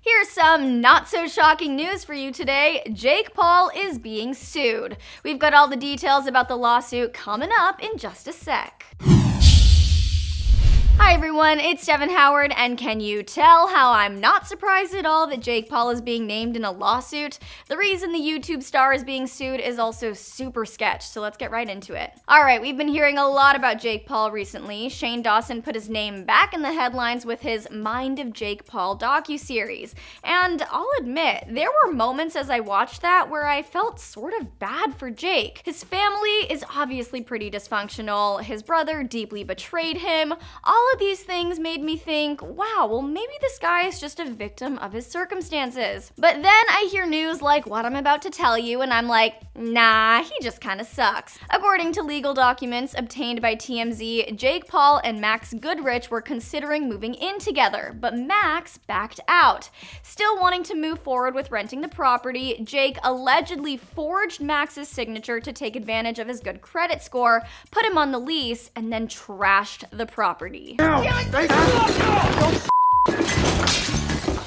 Here's some not-so-shocking news for you today. Jake Paul is being sued. We've got all the details about the lawsuit coming up in just a sec. Hi everyone, it's Devin Howard, and can you tell how I'm not surprised at all that Jake Paul is being named in a lawsuit? The reason the YouTube star is being sued is also super sketch, so let's get right into it. Alright, we've been hearing a lot about Jake Paul recently. Shane Dawson put his name back in the headlines with his Mind of Jake Paul docuseries. And I'll admit, there were moments as I watched that where I felt sort of bad for Jake. His family is obviously pretty dysfunctional, his brother deeply betrayed him, all of these things made me think, wow, well maybe this guy is just a victim of his circumstances. But then I hear news like what I'm about to tell you and I'm like, nah, he just kinda sucks. According to legal documents obtained by TMZ, Jake Paul and Max Goodrich were considering moving in together, but Max backed out. Still wanting to move forward with renting the property, Jake allegedly forged Max's signature to take advantage of his good credit score, put him on the lease, and then trashed the property.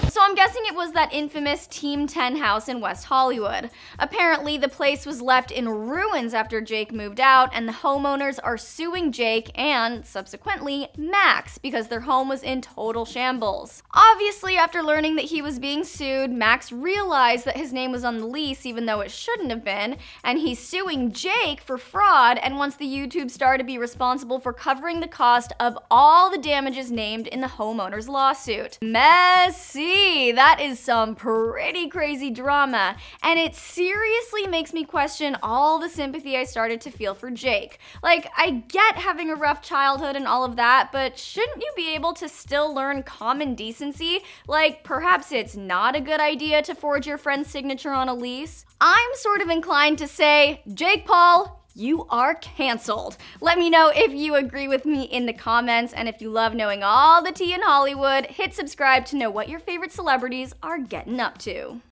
So I'm guessing it was that infamous Team 10 house in West Hollywood. Apparently, the place was left in ruins after Jake moved out, and the homeowners are suing Jake and, subsequently, Max because their home was in total shambles. Obviously, after learning that he was being sued, Max realized that his name was on the lease even though it shouldn't have been, and he's suing Jake for fraud and wants the YouTube star to be responsible for covering the cost of all the damages named in the homeowner's lawsuit. Messy! That is some pretty crazy drama, and it seriously makes me question all the sympathy I started to feel for Jake. Like, I get having a rough childhood and all of that, but shouldn't you be able to still learn common decency? Like, perhaps it's not a good idea to forge your friend's signature on a lease? I'm sort of inclined to say, Jake Paul, you are canceled. Let me know if you agree with me in the comments, and if you love knowing all the tea in Hollywood, hit subscribe to know what your favorite celebrities are getting up to.